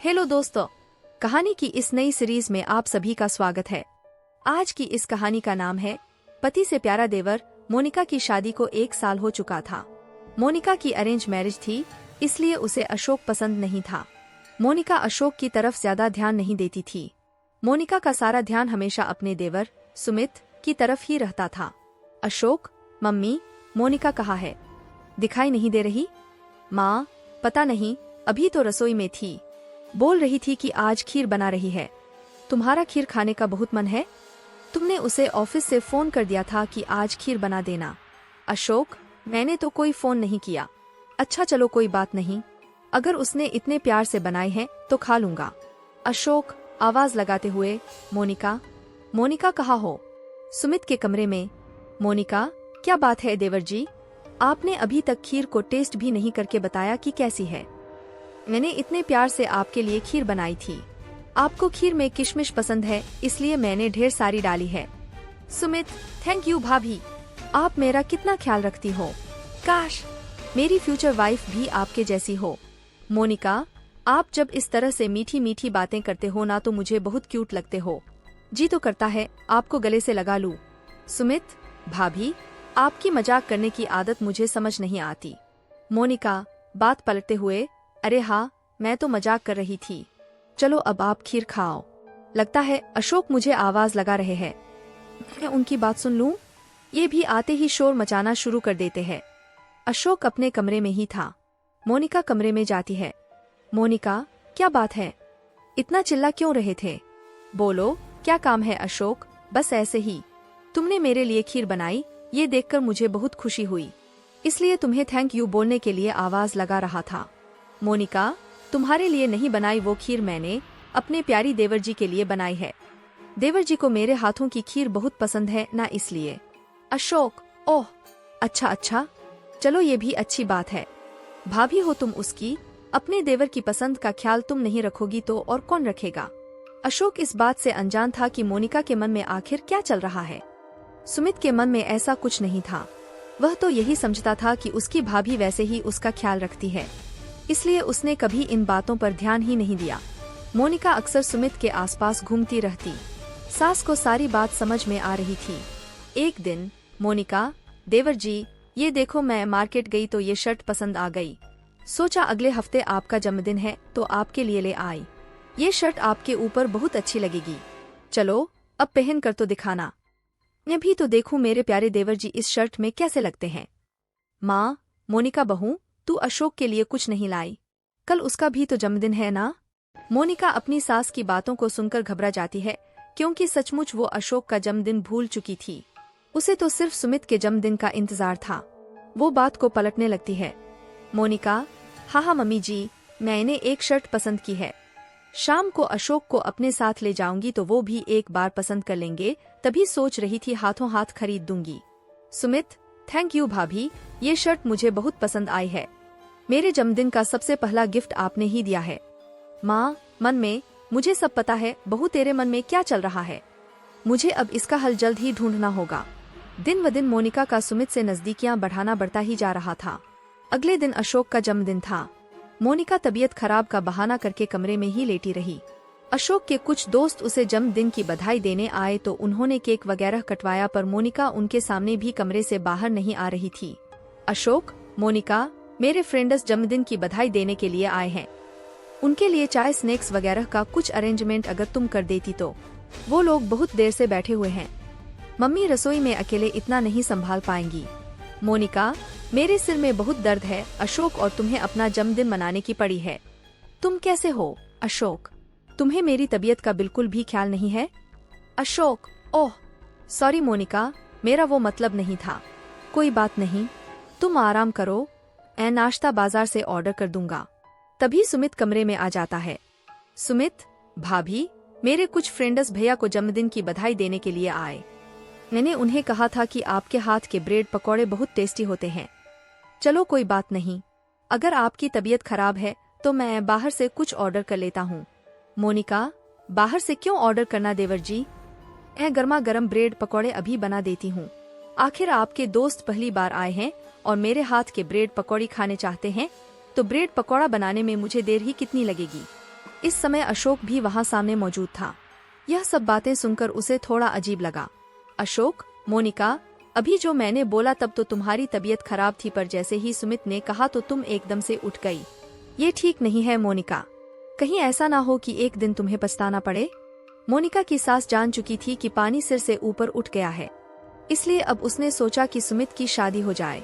Hello दोस्तों, कहानी की इस नई सीरीज में आप सभी का स्वागत है। आज की इस कहानी का नाम है पति से प्यारा देवर। मोनिका की शादी को 1 साल हो चुका था। मोनिका की अरेंज मैरिज थी, इसलिए उसे अशोक पसंद नहीं था। मोनिका अशोक की तरफ ज्यादा ध्यान नहीं देती थी। मोनिका का सारा ध्यान हमेशा अपने देवर सुमित की तरफ ही रहता था। अशोक, मम्मी, मोनिका कहाँ है? दिखाई नहीं दे रही? माँ, पता नहीं, अभी तो रसोई में थी। बोल रही थी कि आज खीर बना रही है। तुम्हारा खीर खाने का बहुत मन है? तुमने उसे ऑफिस से फोन कर दिया था कि आज खीर बना देना। अशोक, मैंने तो कोई फोन नहीं किया। अच्छा चलो कोई बात नहीं, अगर उसने इतने प्यार से बनाई है तो खा लूंगा। अशोक आवाज लगाते हुए, मोनिका, मोनिका कहाँ हो? सुमित के कमरे में। मोनिका, क्या बात है देवर जी? आपने अभी तक खीर को टेस्ट भी नहीं करके बताया कि कैसी है। मैंने इतने प्यार से आपके लिए खीर बनाई थी। आपको खीर में किशमिश पसंद है, इसलिए मैंने ढेर सारी डाली है। सुमित, थैंक यू भाभी, आप मेरा कितना ख्याल रखती हो। काश मेरी फ्यूचर वाइफ भी आपके जैसी हो। मोनिका, आप जब इस तरह से मीठी मीठी बातें करते हो ना तो मुझे बहुत क्यूट लगते हो। जी तो करता है आपको गले से लगा लूं। सुमित, भाभी, आपकी मजाक करने की आदत मुझे समझ नहीं आती। मोनिका बात पलटते हुए, अरे हाँ, मैं तो मजाक कर रही थी। चलो अब आप खीर खाओ। लगता है अशोक मुझे आवाज लगा रहे हैं। मैं उनकी बात सुन लूं? ये भी आते ही शोर मचाना शुरू कर देते हैं। अशोक अपने कमरे में ही था। मोनिका कमरे में जाती है। मोनिका, क्या बात है? इतना चिल्ला क्यों रहे थे? बोलो, क्या काम है अशोक? बस ऐसे ही। तुमने मेरे लिए खीर बनाई, ये देखकर मुझे बहुत खुशी हुई, इसलिए तुम्हें थैंक यू बोलने के लिए आवाज लगा रहा था। मोनिका, तुम्हारे लिए नहीं बनाई वो खीर मैंने अपने प्यारी देवर जी के लिए बनाई है। देवर जी को मेरे हाथों की खीर बहुत पसंद है ना, इसलिए। अशोक, ओह अच्छा अच्छा, चलो ये भी अच्छी बात है। भाभी हो तुम उसकी, अपने देवर की पसंद का ख्याल तुम नहीं रखोगी तो और कौन रखेगा? अशोक इस बात से अनजान था कि मोनिका के मन में आखिर क्या चल रहा है। सुमित के मन में ऐसा कुछ नहीं था। वह तो यही समझता था कि उसकी भाभी वैसे ही उसका ख्याल रखती है, इसलिए उसने कभी इन बातों पर ध्यान ही नहीं दिया। मोनिका अक्सर सुमित के आसपास घूमती रहती। सास को सारी बात समझ में आ रही थी। एक दिन, मोनिका, देवर जी, ये देखो मैं मार्केट गई तो ये शर्ट पसंद आ गई। सोचा अगले हफ्ते आपका जन्मदिन है तो आपके लिए ले आई। ये शर्ट आपके ऊपर बहुत अच्छी लगेगी। चलो अब पहन कर तो दिखाना। मैं भी तो देखूं मेरे प्यारे देवर जी इस शर्ट में कैसे लगते हैं। माँ, मोनिका बहू, तू अशोक के लिए कुछ नहीं लाई? कल उसका भी तो जन्मदिन है ना? मोनिका अपनी सास की बातों को सुनकर घबरा जाती है, क्योंकि सचमुच वो अशोक का जन्मदिन भूल चुकी थी। उसे तो सिर्फ सुमित के जन्मदिन का इंतजार था। वो बात को पलटने लगती है। मोनिका, हाँ मम्मी जी, मैंने एक शर्ट पसंद की है। शाम को अशोक को अपने साथ ले जाऊंगी तो वो भी एक बार पसंद कर लेंगे, तभी सोच रही थी हाथों हाथ खरीद दूंगी। सुमित, थैंक यू भाभी, ये शर्ट मुझे बहुत पसंद आई है। मेरे जन्मदिन का सबसे पहला गिफ्ट आपने ही दिया है। माँ, मन में मुझे सब पता है, बहू तेरे मन में क्या चल रहा है? मुझे अब इसका हल जल्द ही ढूंढना होगा। दिन व दिन मोनिका का सुमित से नजदीकियां बढ़ता ही जा रहा था। अगले दिन अशोक का जन्मदिन था। मोनिका तबीयत खराब का बहाना करके कमरे में ही लेटी रही। अशोक के कुछ दोस्त उसे जन्मदिन की बधाई देने आए तो उन्होंने केक वगैरह कटवाया, पर मोनिका उनके सामने भी कमरे से बाहर नहीं आ रही थी। अशोक, मोनिका, मेरे फ्रेंड्स जन्मदिन की बधाई देने के लिए आए हैं। उनके लिए चाय स्नैक्स वगैरह का कुछ अरेंजमेंट अगर तुम कर देती तो। वो लोग बहुत देर से बैठे हुए हैं। मम्मी रसोई में अकेले इतना नहीं संभाल पाएंगी। मोनिका, मेरे सिर में बहुत दर्द है अशोक, और तुम्हें अपना जन्मदिन मनाने की पड़ी है। तुम कैसे हो अशोक? तुम्हें मेरी तबीयत का बिल्कुल भी ख्याल नहीं है? अशोक, ओह सॉरी मोनिका, मेरा वो मतलब नहीं था। कोई बात नहीं, तुम आराम करो, मैं नाश्ता बाजार से ऑर्डर कर दूंगा। तभी सुमित कमरे में आ जाता है। सुमित, भाभी, मेरे कुछ फ्रेंड्स भैया को जन्मदिन की बधाई देने के लिए आए। मैंने उन्हें कहा था कि आपके हाथ के ब्रेड पकौड़े बहुत टेस्टी होते हैं। चलो कोई बात नहीं, अगर आपकी तबीयत खराब है तो मैं बाहर से कुछ ऑर्डर कर लेता हूँ। मोनिका, बाहर से क्यों ऑर्डर करना देवर जी? मैं गर्मा गर्म ब्रेड पकौड़े अभी बना देती हूँ। आखिर आपके दोस्त पहली बार आए हैं और मेरे हाथ के ब्रेड पकौड़ी खाने चाहते हैं, तो ब्रेड पकौड़ा बनाने में मुझे देर ही कितनी लगेगी। इस समय अशोक भी वहाँ सामने मौजूद था। यह सब बातें सुनकर उसे थोड़ा अजीब लगा। अशोक, मोनिका, अभी जो मैंने बोला तब तो तुम्हारी तबीयत खराब थी, पर जैसे ही सुमित ने कहा तो तुम एकदम से उठ गई। ये ठीक नहीं है मोनिका, कहीं ऐसा ना हो कि एक दिन तुम्हें पछताना पड़े। मोनिका की सास जान चुकी थी कि पानी सिर से ऊपर उठ गया है, इसलिए अब उसने सोचा कि सुमित की शादी हो जाए।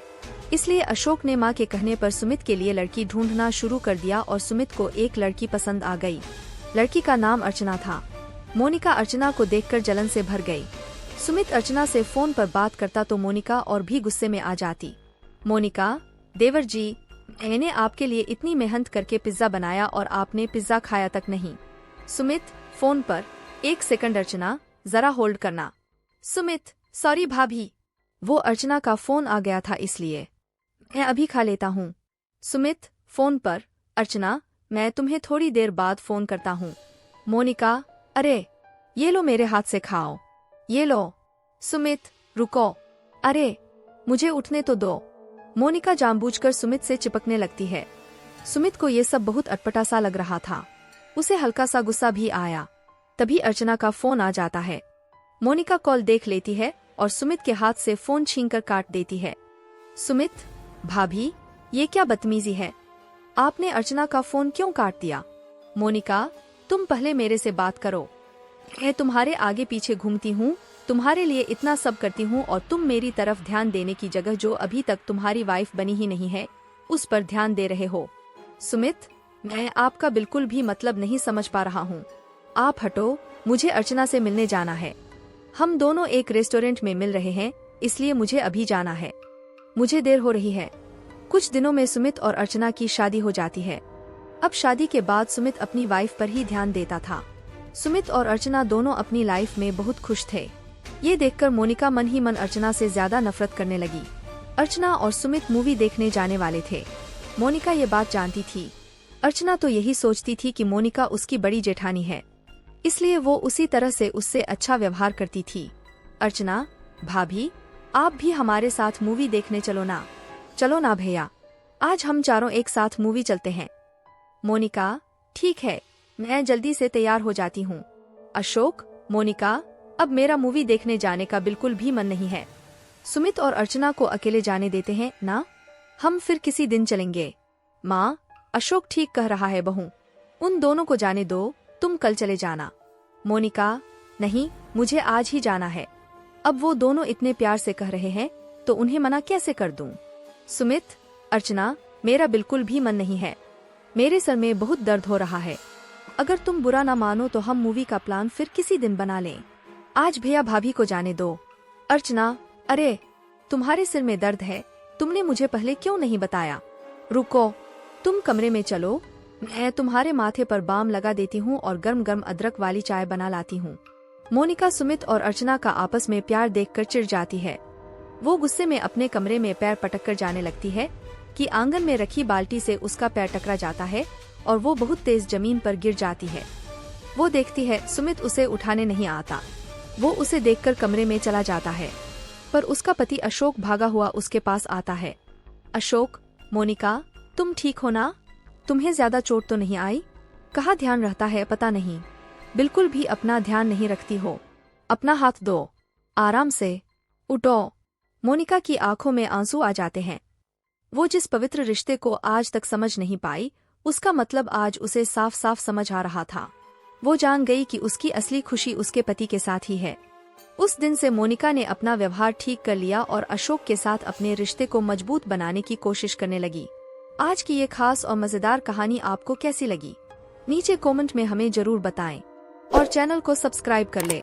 इसलिए अशोक ने मां के कहने पर सुमित के लिए लड़की ढूंढना शुरू कर दिया और सुमित को एक लड़की पसंद आ गई। लड़की का नाम अर्चना था। मोनिका अर्चना को देखकर जलन से भर गई। सुमित अर्चना से फोन पर बात करता तो मोनिका और भी गुस्से में आ जाती। मोनिका, देवर जी, मैंने आपके लिए इतनी मेहनत करके पिज्जा बनाया और आपने पिज्जा खाया तक नहीं। सुमित, फोन पर, एक सेकंड अर्चना, जरा होल्ड करना। सुमित, सॉरी भाभी, वो अर्चना का फोन आ गया था इसलिए। मैं अभी खा लेता हूँ। सुमित, फोन पर, अर्चना, मैं तुम्हें थोड़ी देर बाद फोन करता हूँ। मोनिका, अरे ये लो मेरे हाथ से खाओ, ये लो। सुमित, रुको, अरे मुझे उठने तो दो। मोनिका जानबूझकर सुमित से चिपकने लगती है। सुमित को ये सब बहुत अटपटा सा लग रहा था। उसे हल्का सा गुस्सा भी आया। तभी अर्चना का फोन आ जाता है। मोनिका कॉल देख लेती है और सुमित के हाथ से फोन छीनकर काट देती है। सुमित, भाभी, ये क्या बदतमीजी है, आपने अर्चना का फोन क्यों काट दिया? मोनिका, तुम पहले मेरे से बात करो। मैं तुम्हारे आगे पीछे घूमती हूँ, तुम्हारे लिए इतना सब करती हूँ और तुम मेरी तरफ ध्यान देने की जगह जो अभी तक तुम्हारी वाइफ बनी ही नहीं है उस पर ध्यान दे रहे हो। सुमित, मैं आपका बिल्कुल भी मतलब नहीं समझ पा रहा हूँ। आप हटो, मुझे अर्चना से मिलने जाना है। हम दोनों एक रेस्टोरेंट में मिल रहे हैं, इसलिए मुझे अभी जाना है। मुझे देर हो रही है। कुछ दिनों में सुमित और अर्चना की शादी हो जाती है। अब शादी के बाद सुमित अपनी वाइफ पर ही ध्यान देता था। सुमित और अर्चना दोनों अपनी लाइफ में बहुत खुश थे। ये देखकर मोनिका मन ही मन अर्चना से ज्यादा नफरत करने लगी। अर्चना और सुमित मूवी देखने जाने वाले थे। मोनिका ये बात जानती थी। अर्चना तो यही सोचती थी कि मोनिका उसकी बड़ी जेठानी है, इसलिए वो उसी तरह से उससे अच्छा व्यवहार करती थी। अर्चना, भाभी, आप भी हमारे साथ मूवी देखने चलो ना। चलो ना भैया, आज हम चारों एक साथ मूवी चलते हैं। मोनिका, ठीक है, मैं जल्दी से तैयार हो जाती हूँ। अशोक, मोनिका, अब मेरा मूवी देखने जाने का बिल्कुल भी मन नहीं है। सुमित और अर्चना को अकेले जाने देते हैं ना, हम फिर किसी दिन चलेंगे। माँ, अशोक ठीक कह रहा है बहू, उन दोनों को जाने दो, तुम कल चले जाना। मोनिका, नहीं, मुझे आज ही जाना है। अब वो दोनों इतने प्यार से कह रहे हैं तो उन्हें मना कैसे कर दूं? सुमित, अर्चना, मेरा बिल्कुल भी मन नहीं है। मेरे सर में बहुत दर्द हो रहा है। अगर तुम बुरा ना मानो तो हम मूवी का प्लान फिर किसी दिन बना लें। आज भैया भाभी को जाने दो। अर्चना, अरे तुम्हारे सिर में दर्द है, तुमने मुझे पहले क्यों नहीं बताया? रुको, तुम कमरे में चलो, मैं तुम्हारे माथे पर बाम लगा देती हूँ और गर्म गर्म अदरक वाली चाय बना लाती हूँ। मोनिका सुमित और अर्चना का आपस में प्यार देखकर चिढ़ जाती है। वो गुस्से में अपने कमरे में पैर पटक कर जाने लगती है कि आंगन में रखी बाल्टी से उसका पैर टकरा जाता है और वो बहुत तेज जमीन पर गिर जाती है। वो देखती है सुमित उसे उठाने नहीं आता। वो उसे देखकर कमरे में चला जाता है, पर उसका पति अशोक भागा हुआ उसके पास आता है। अशोक, मोनिका, तुम ठीक हो ना? तुम्हें ज्यादा चोट तो नहीं आई? कहाँ ध्यान रहता है पता नहीं, बिल्कुल भी अपना ध्यान नहीं रखती हो। अपना हाथ दो, आराम से उठो। मोनिका की आंखों में आंसू आ जाते हैं। वो जिस पवित्र रिश्ते को आज तक समझ नहीं पाई, उसका मतलब आज उसे साफ साफ समझ आ रहा था। वो जान गई कि उसकी असली खुशी उसके पति के साथ ही है। उस दिन से मोनिका ने अपना व्यवहार ठीक कर लिया और अशोक के साथ अपने रिश्ते को मजबूत बनाने की कोशिश करने लगी। आज की ये खास और मजेदार कहानी आपको कैसी लगी? नीचे कमेंट में हमें जरूर बताएं और चैनल को सब्सक्राइब कर ले।